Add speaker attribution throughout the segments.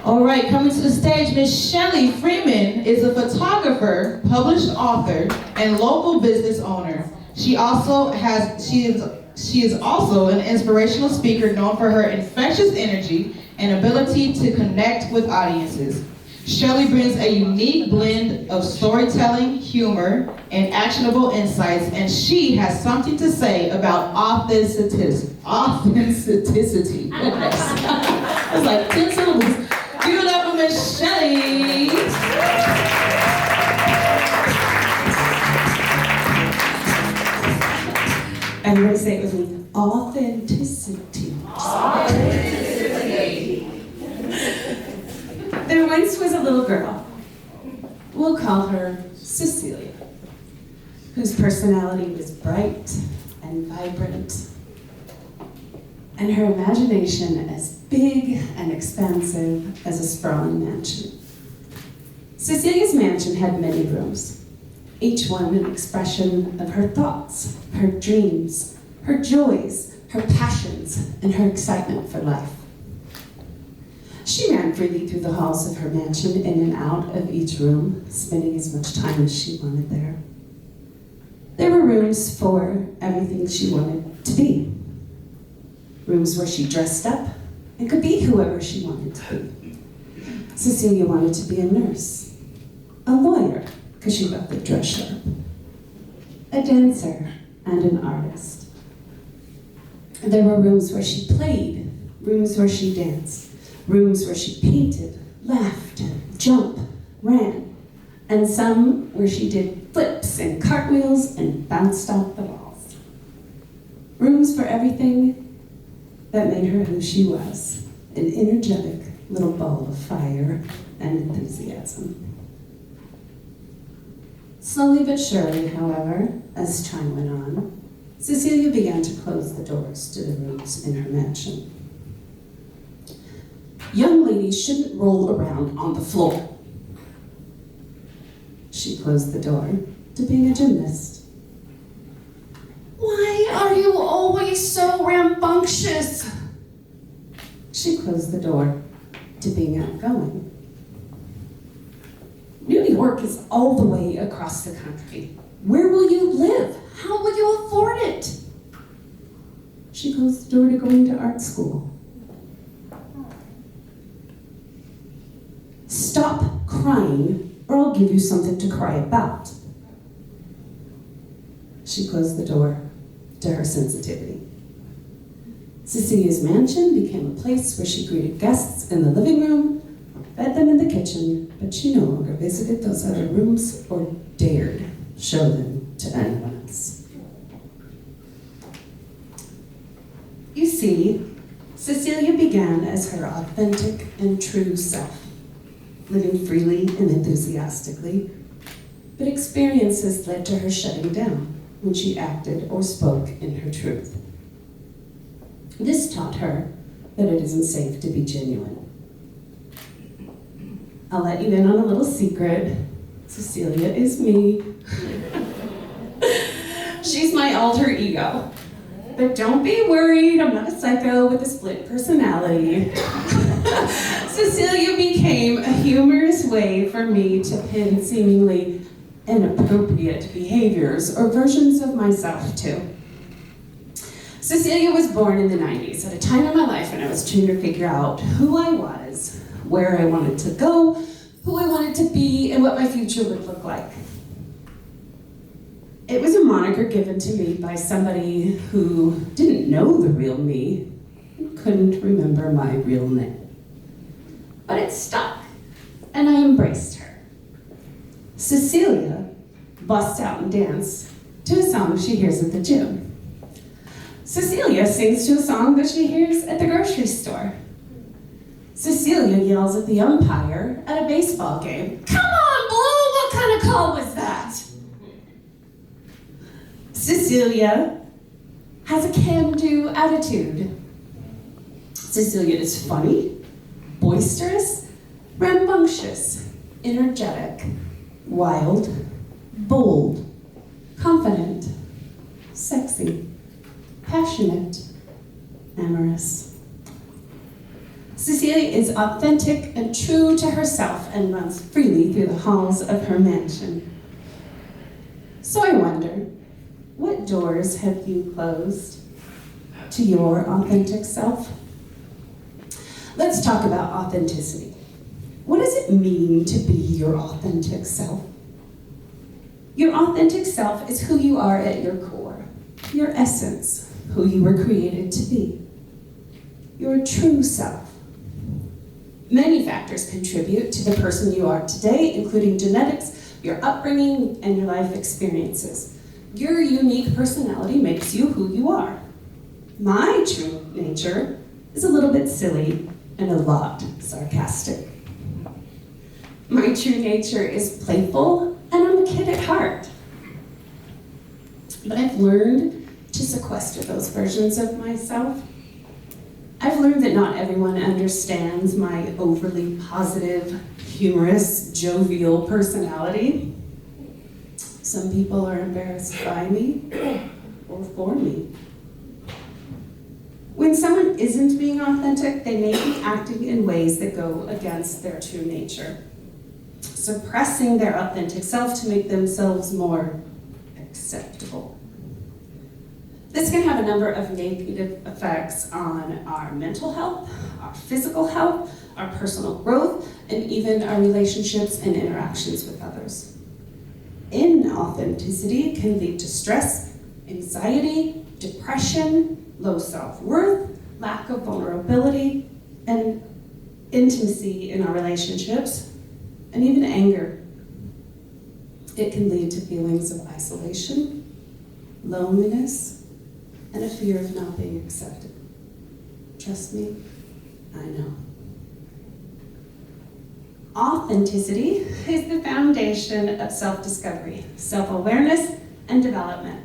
Speaker 1: All right, coming to the stage, Miss Shelly Freeman is a photographer, published author, and local business owner. She is also an inspirational speaker known for her infectious energy and ability to connect with audiences. Shelly brings a unique blend of storytelling, humor, and actionable insights, and she has something to say about authenticity. It was like 10 syllables. Give it up for Miss Shelly.
Speaker 2: Everybody say it with me. Authenticity. There once was a little girl. We'll call her Cecilia, whose personality was bright and vibrant, and her imagination as big and expansive as a sprawling mansion. Cecilia's mansion had many rooms, each one an expression of her thoughts, her dreams, her joys, her passions, and her excitement for life. She ran freely through the halls of her mansion, in and out of each room, spending as much time as she wanted there. There were rooms for everything she wanted to be. Rooms where she dressed up and could be whoever she wanted to be. Cecilia wanted to be a nurse, a lawyer, because she loved the dress sharp, a dancer, and an artist. There were rooms where she played, rooms where she danced, rooms where she painted, laughed, jumped, ran, and some where she did flips and cartwheels and bounced off the walls. Rooms for everything that made her who she was, an energetic little ball of fire and enthusiasm. Slowly but surely, however, as time went on, Cecilia began to close the doors to the rooms in her mansion. Young ladies shouldn't roll around on the floor. She closed the door to being a gymnast. Why are you always so rambunctious? She closed the door to being outgoing. New York is all the way across the country. Where will you live? How will you afford it? She closed the door to going to art school. Stop crying, or I'll give you something to cry about. She closed the door to her sensitivity. Cecilia's mansion became a place where she greeted guests in the living room, fed them in the kitchen, but she no longer visited those other rooms or dared show them to anyone else. You see, Cecilia began as her authentic and true self, living freely and enthusiastically, but experiences led to her shutting down when she acted or spoke in her truth. This taught her that it isn't safe to be genuine. I'll let you in on a little secret. Cecilia is me. She's my alter ego. But don't be worried, I'm not a psycho with a split personality. Cecilia became a humorous way for me to pin seemingly inappropriate behaviors or versions of myself to. Cecilia was born in the 90s, at a time in my life when I was trying to figure out who I was, where I wanted to go, who I wanted to be, and what my future would look like. It was a moniker given to me by somebody who didn't know the real me and couldn't remember my real name. But it stuck, and I embraced her. Cecilia busts out and dances to a song she hears at the gym. Cecilia sings to a song that she hears at the grocery store. Cecilia yells at the umpire at a baseball game. Come on, Blue, what kind of call was that? Cecilia has a can-do attitude. Cecilia is funny, boisterous, rambunctious, energetic, wild, bold, confident, sexy, passionate, amorous. Cecilia is authentic and true to herself and runs freely through the halls of her mansion. So I wonder, what doors have you closed to your authentic self? Let's talk about authenticity. What does it mean to be your authentic self? Your authentic self is who you are at your core, your essence, who you were created to be, your true self. Many factors contribute to the person you are today, including genetics, your upbringing, and your life experiences. Your unique personality makes you who you are. My true nature is a little bit silly and a lot sarcastic. My true nature is playful, and I'm a kid at heart. But I've learned to sequester those versions of myself. I've learned that not everyone understands my overly positive, humorous, jovial personality. Some people are embarrassed by me or for me. When someone isn't being authentic, they may be acting in ways that go against their true nature, suppressing their authentic self to make themselves more acceptable. This can have a number of negative effects on our mental health, our physical health, our personal growth, and even our relationships and interactions with others. Inauthenticity can lead to stress, anxiety, depression, low self-worth, lack of vulnerability, and intimacy in our relationships, and even anger. It can lead to feelings of isolation, loneliness, and a fear of not being accepted. Trust me, I know. Authenticity is the foundation of self-discovery, self-awareness, and development.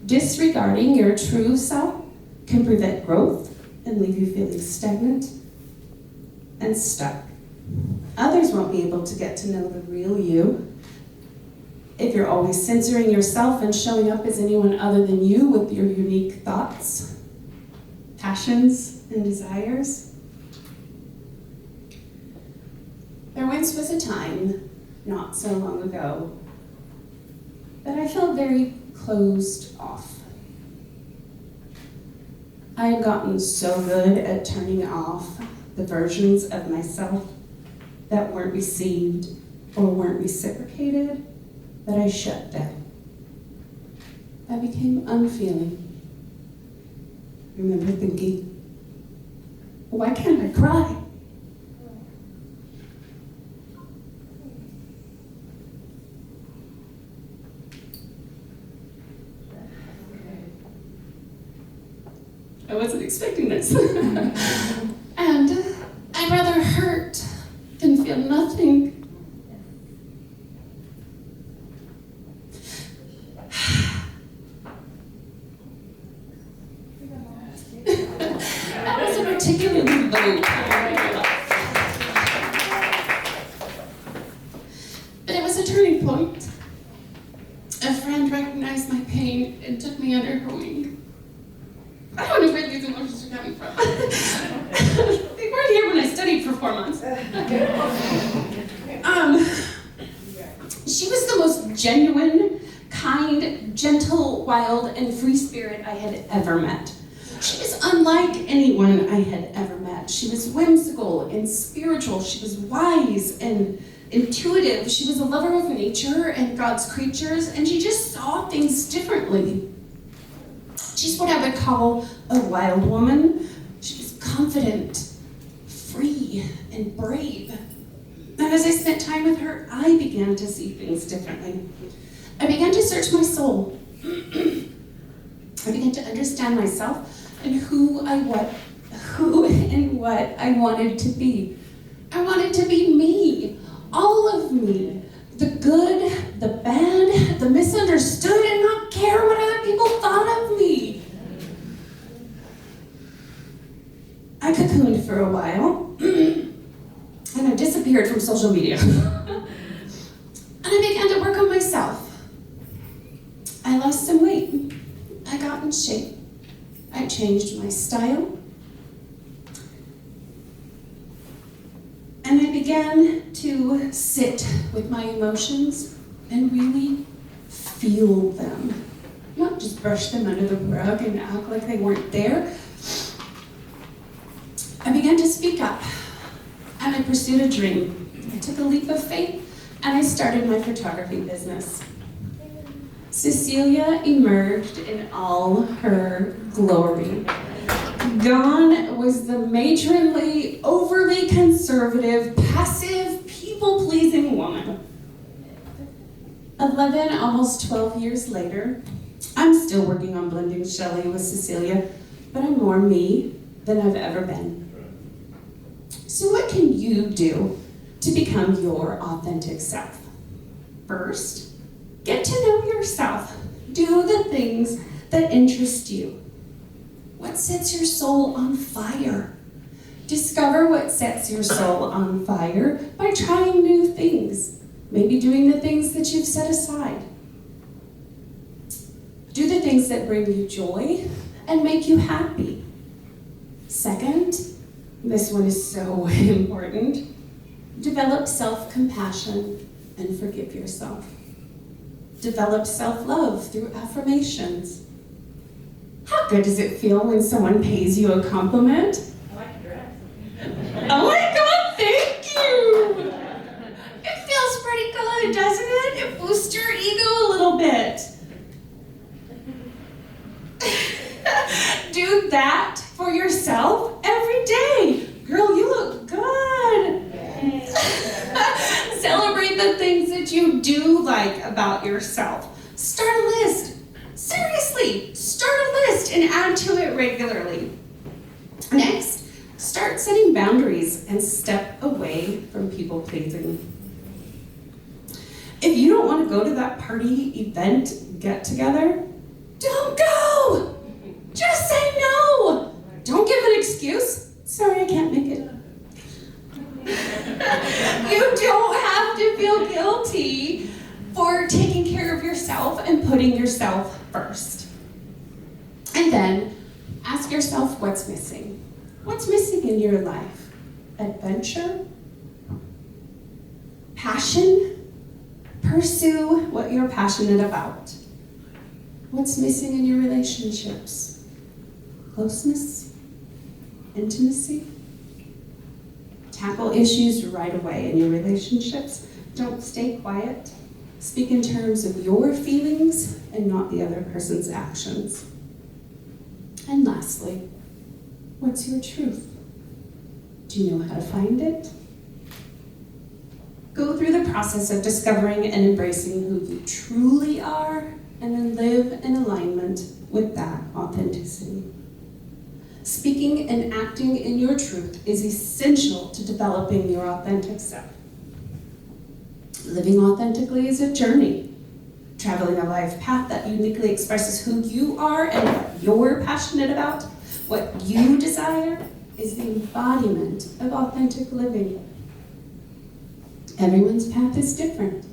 Speaker 2: Disregarding your true self can prevent growth and leave you feeling stagnant and stuck. Others won't be able to get to know the real you if you're always censoring yourself and showing up as anyone other than you with your unique thoughts, passions, and desires. There once was a time, not so long ago, that I felt very closed off. I had gotten so good at turning off the versions of myself that weren't received or weren't reciprocated that I shut down. I became unfeeling. I remember thinking, why can't I cry? I wasn't expecting this. And I'd rather hurt than feel nothing. That was a particularly low time in my life. But it was a turning point. A friend recognized my pain and took me under her wing. I don't know where these emotions are coming from. They weren't here when I studied for 4 months. She was the most genuine, kind, gentle, wild, and free spirit I had ever met. She was unlike anyone I had ever met. She was whimsical and spiritual. She was wise and intuitive. She was a lover of nature and God's creatures, and she just saw things differently. She's what I would call a wild woman. She was confident, free, and brave. And as I spent time with her, I began to see things differently. I began to search my soul. I began to understand myself and who and what I wanted to be. I wanted to be me, all of me. The good, the bad, the misunderstood, and not care what other people thought of me. I cocooned for a while, and I disappeared from social media. And I began to work on myself. I lost some weight. I got in shape. I changed my style. began to sit with my emotions and really feel them. Not just brush them under the rug and act like they weren't there. I began to speak up, and I pursued a dream. I took a leap of faith, and I started my photography business. Cecilia emerged in all her glory. Gone was the matronly, overly conservative, passive, people-pleasing woman. 11, almost 12 years later, I'm still working on blending Shelly with Cecilia, but I'm more me than I've ever been. So what can you do to become your authentic self? First, get to know yourself. Do the things that interest you. What sets your soul on fire? Discover what sets your soul on fire by trying new things. Maybe doing the things that you've set aside. Do the things that bring you joy and make you happy. Second, this one is so important. Develop self-compassion and forgive yourself. Develop self-love through affirmations. How good does it feel when someone pays you a compliment?
Speaker 3: I like your dress.
Speaker 2: Oh my God, thank you! It feels pretty good, doesn't it? It boosts your ego a little bit. Do that for yourself every day. Girl, you look good. Celebrate the things that you do like about yourself. Start a list. Seriously, start a list and add to it regularly. Next, start setting boundaries and step away from people pleasing. If you don't want to go to that party, event, get together, don't go! Just say no! Don't give an excuse. Sorry, I can't make it. You don't have to feel guilty for taking care of yourself and putting yourself first. And then ask yourself what's missing. What's missing in your life? Adventure? Passion? Pursue what you're passionate about. What's missing in your relationships? Closeness? Intimacy? Tackle issues right away in your relationships. Don't stay quiet. Speak in terms of your feelings and not the other person's actions. And lastly, what's your truth? Do you know how to find it? Go through the process of discovering and embracing who you truly are, and then live in alignment with that authenticity. Speaking and acting in your truth is essential to developing your authentic self. Living authentically is a journey. Traveling a life path that uniquely expresses who you are and what you're passionate about, what you desire, is the embodiment of authentic living. Everyone's path is different.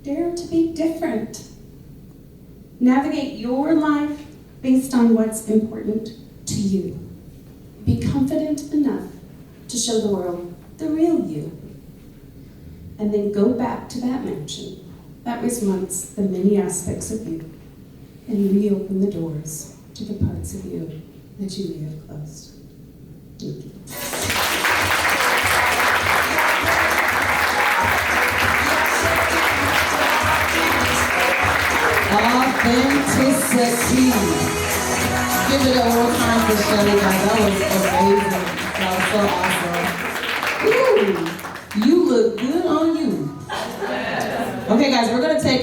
Speaker 2: Dare to be different. Navigate your life based on what's important to you. Be confident enough to show the world the real you. And then go back to that mansion that was once the many aspects of you and reopen the doors to the parts of you that you may have closed. Thank you.
Speaker 1: Authenticity. Give it up one more time for Shelly, guys. That was amazing. That was so awesome. Woo! You look good on you. Okay, guys, we're gonna take